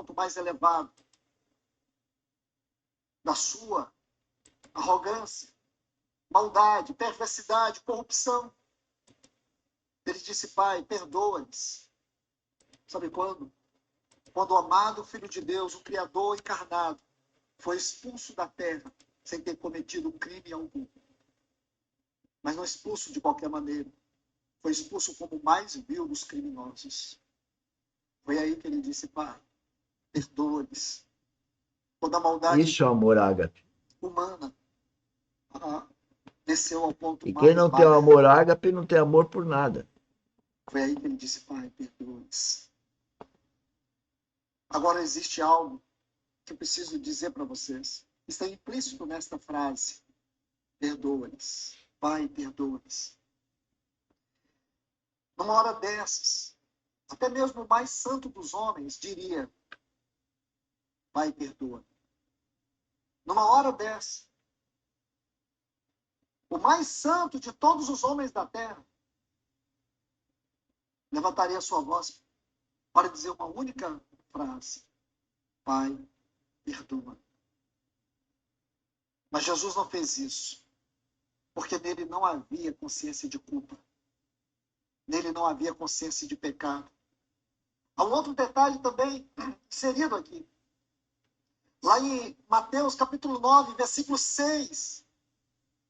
ponto mais elevado da sua arrogância, maldade, perversidade, corrupção. Ele disse: Pai, perdoa-lhes. Sabe quando? Quando o amado Filho de Deus, o Criador encarnado, foi expulso da terra sem ter cometido crime algum. Mas não expulso de qualquer maneira. Foi expulso como o mais vil dos criminosos. Foi aí que ele disse: Pai, perdoa-lhes. Quando a maldade Isso é amor ágape. humana desceu ao ponto E mais quem não tem o baixo, amor ágape não tem amor por nada. foi aí que ele disse: Pai, perdoa-lhes. Agora existe algo que eu preciso dizer para vocês. Está implícito nesta frase: perdoa-lhes. Pai, perdoa-lhes. Numa hora dessas, até mesmo o mais santo dos homens diria: Pai, perdoa. Numa hora dessa, o mais santo de todos os homens da terra levantaria sua voz para dizer uma única frase: Pai, perdoa. Mas Jesus não fez isso, porque nele não havia consciência de culpa. Nele não havia consciência de pecado. Há um outro detalhe também inserido aqui. Lá em Mateus capítulo 9, versículo 6,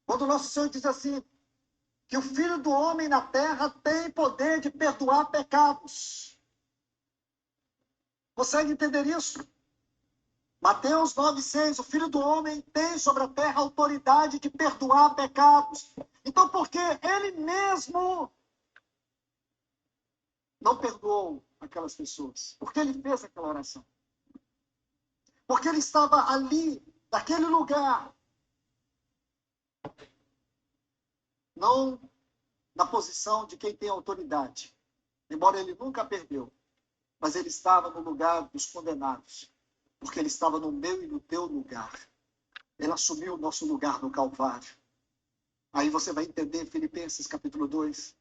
quando o nosso Senhor diz assim, que o Filho do Homem na terra tem poder de perdoar pecados. Consegue entender isso? Mateus 9,6, o Filho do Homem tem sobre a terra autoridade de perdoar pecados. Então, porque ele mesmo não perdoou aquelas pessoas? Porque ele fez aquela oração? Porque ele estava ali, naquele lugar, não na posição de quem tem autoridade, embora ele nunca perdeu, mas ele estava no lugar dos condenados, porque ele estava no meu e no teu lugar. Ele assumiu o nosso lugar no Calvário. Aí você vai entender Filipenses capítulo 2.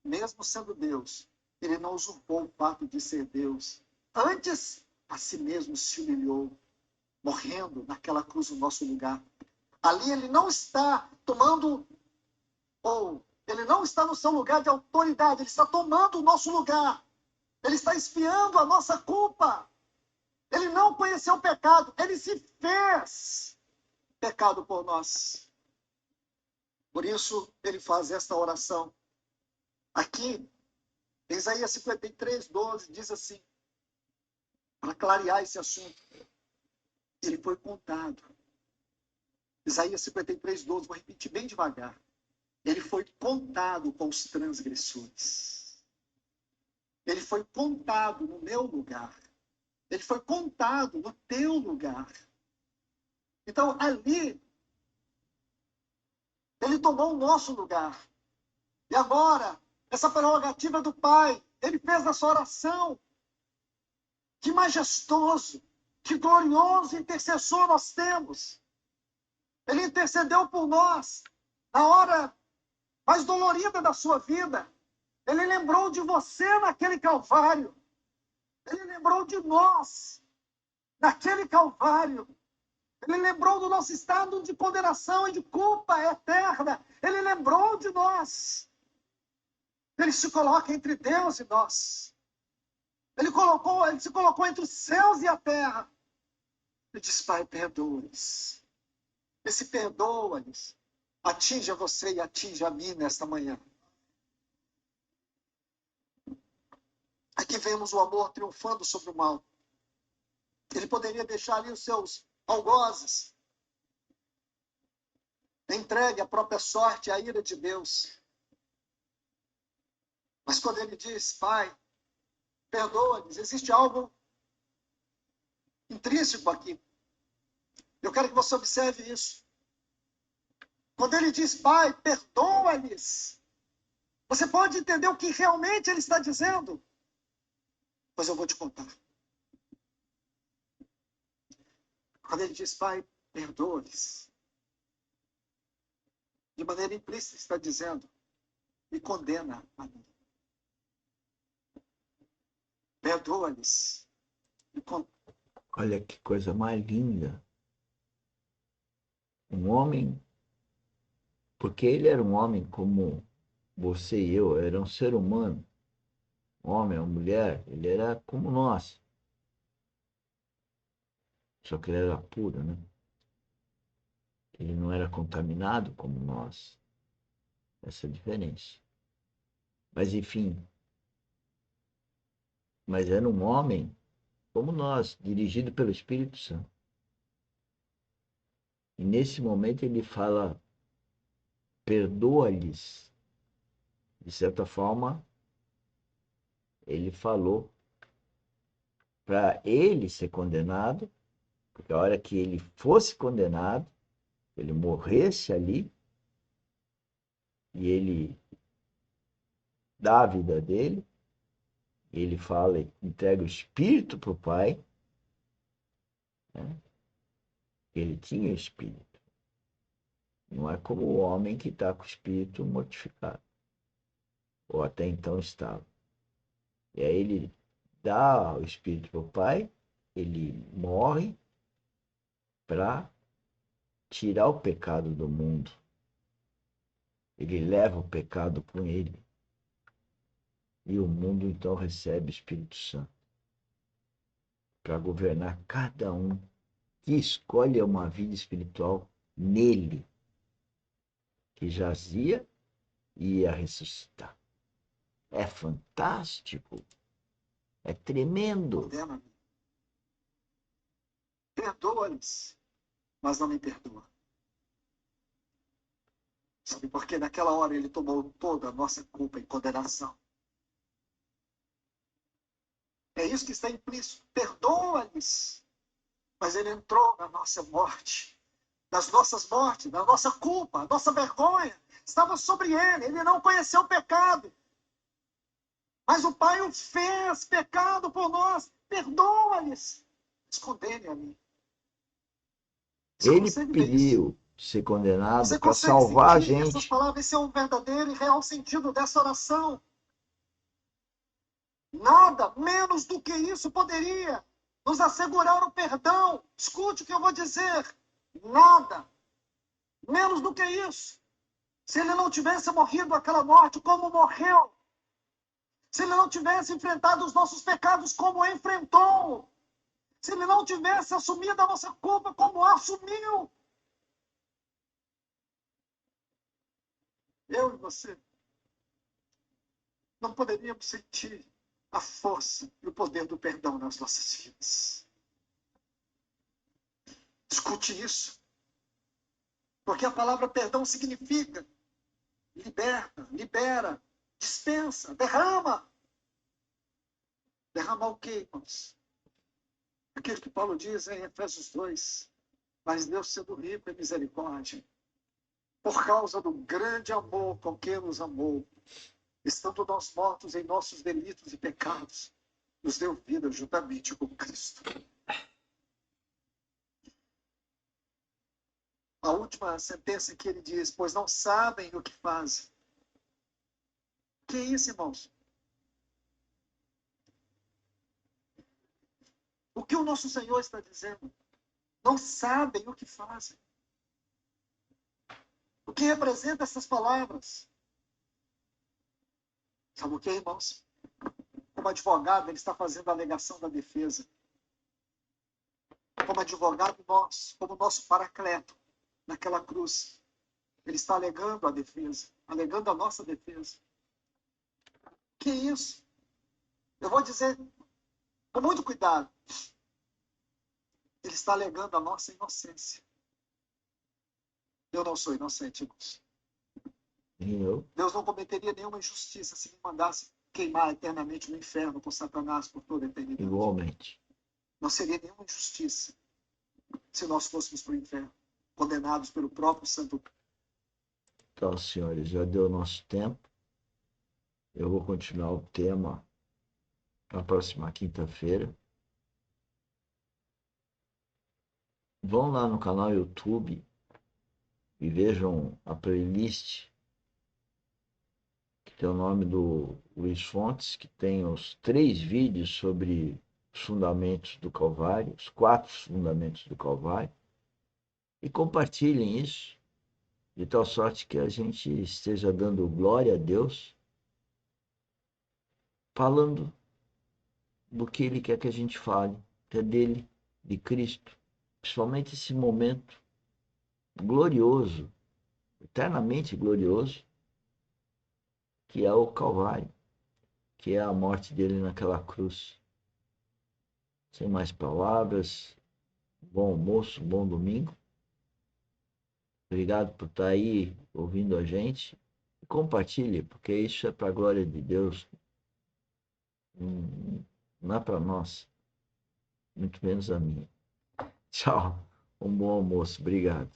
Mesmo sendo Deus, ele não usurpou o fato de ser Deus. Antes, a si mesmo se humilhou, morrendo naquela cruz no nosso lugar. Ali ele não está tomando, ou ele não está no seu lugar de autoridade, ele está tomando o nosso lugar. Ele está expiando a nossa culpa. Ele não conheceu o pecado, ele se fez pecado por nós. Por isso, ele faz esta oração. Aqui, em Isaías 53, 12, diz assim, para clarear esse assunto, ele foi contado. Isaías 53, 12, vou repetir bem devagar. Ele foi contado com os transgressores. Ele foi contado no meu lugar. Ele foi contado no teu lugar. Então, ali, ele tomou o nosso lugar. E agora, essa prerrogativa do Pai, ele fez essa oração. Que majestoso, que glorioso intercessor nós temos. Ele intercedeu por nós na hora mais dolorida da sua vida. Ele lembrou de você naquele Calvário. Ele lembrou de nós naquele Calvário. Ele lembrou do nosso estado de condenação e de culpa eterna. Ele lembrou de nós. Ele se coloca entre Deus e nós. Ele se colocou entre os céus e a terra. Ele diz: Pai, perdoa-lhes. Esse perdoa-lhes atinja você e atinja a mim nesta manhã. Aqui vemos o amor triunfando sobre o mal. Ele poderia deixar ali os seus algozes, entregue à própria sorte e à ira de Deus. Mas quando ele diz: Pai, perdoa-lhes, existe algo intrínseco aqui. Eu quero que você observe isso. Quando ele diz: Pai, perdoa-lhes, você pode entender o que realmente ele está dizendo? Pois eu vou te contar. Quando ele diz: Pai, perdoa-lhes, de maneira implícita está dizendo: me condena a mim. Perdoa-lhes, Olha que coisa mais linda. Um homem, porque ele era um homem como você e eu, era um ser humano, um homem, uma mulher, ele era como nós, só que ele era puro, né? Ele não era contaminado como nós. Essa é a diferença. Mas enfim, mas era um homem como nós, dirigido pelo Espírito Santo. E nesse momento ele fala, perdoa-lhes. De certa forma, ele falou para ele ser condenado, porque a hora que ele fosse condenado, ele morresse ali, e ele dá a vida dele, ele fala, entrega o Espírito para o Pai, né? Ele tinha o Espírito. Não é como o homem que está com o Espírito mortificado, ou até então estava. E aí ele dá o Espírito para o Pai, ele morre para tirar o pecado do mundo. Ele leva o pecado com ele. E o mundo então recebe o Espírito Santo para governar cada um que escolhe uma vida espiritual nele, que jazia e ia ressuscitar. É fantástico, é tremendo. Condena-me. Perdoa-lhes, mas não me perdoa. Sabe, porque naquela hora ele tomou toda a nossa culpa e condenação. É isso que está implícito. Perdoa-lhes. Mas ele entrou na nossa morte, nas nossas mortes, na nossa culpa, a nossa vergonha. Estava sobre ele. Ele não conheceu o pecado. Mas o Pai o fez pecado por nós. Perdoa-lhes. Escondem a mim. Você Ele consegue ver isso? pediu ser condenado Você para consegue salvar a sentir essas gente. palavras? Esse é o verdadeiro e real sentido dessa oração. Nada menos do que isso poderia nos assegurar o perdão. Escute o que eu vou dizer. Nada menos do que isso. Se ele não tivesse morrido aquela morte como morreu, se ele não tivesse enfrentado os nossos pecados como enfrentou, se ele não tivesse assumido a nossa culpa como assumiu, eu e você não poderíamos sentir a força e o poder do perdão nas nossas vidas. Escute isso. Porque a palavra perdão significa liberta, libera, dispensa, derrama. Derramar o quê, irmãos? Aquilo que Paulo diz em Efésios 2. Mas Deus, sendo rico em misericórdia, por causa do grande amor com que nos amou, estando nós mortos em nossos delitos e pecados, nos deu vida juntamente com Cristo. A última sentença que ele diz, pois não sabem o que fazem. Que é isso, irmãos? O que o nosso Senhor está dizendo? Não sabem o que fazem. O que representa essas palavras? Sabe o que, irmãos? Como advogado, ele está fazendo a alegação da defesa. Como advogado nosso, como nosso paracleto naquela cruz, ele está alegando a defesa, alegando a nossa defesa. Que isso? Eu vou dizer com muito cuidado. Ele está alegando a nossa inocência. Eu não sou inocente, irmãos. Eu, Deus não cometeria nenhuma injustiça se me mandasse queimar eternamente no inferno com Satanás por toda a eternidade. igualmente. Não seria nenhuma injustiça se nós fôssemos para o inferno, condenados pelo próprio Santo. Então, senhores, já deu nosso tempo. Eu vou continuar o tema na próxima quinta-feira. Vão lá no canal YouTube e vejam a playlist que tem o nome do Luiz Fontes, que tem os 3 vídeos sobre os fundamentos do Calvário, os 4 fundamentos do Calvário, e compartilhem isso, de tal sorte que a gente esteja dando glória a Deus, falando do que Ele quer que a gente fale, que é dele, de Cristo, principalmente esse momento glorioso, eternamente glorioso, que é o Calvário, que é a morte dele naquela cruz. Sem mais palavras, bom almoço, bom domingo. Obrigado por estar aí ouvindo a gente. Compartilhe, porque isso é para a glória de Deus, não é para nós, muito menos a minha. Tchau, um bom almoço, obrigado.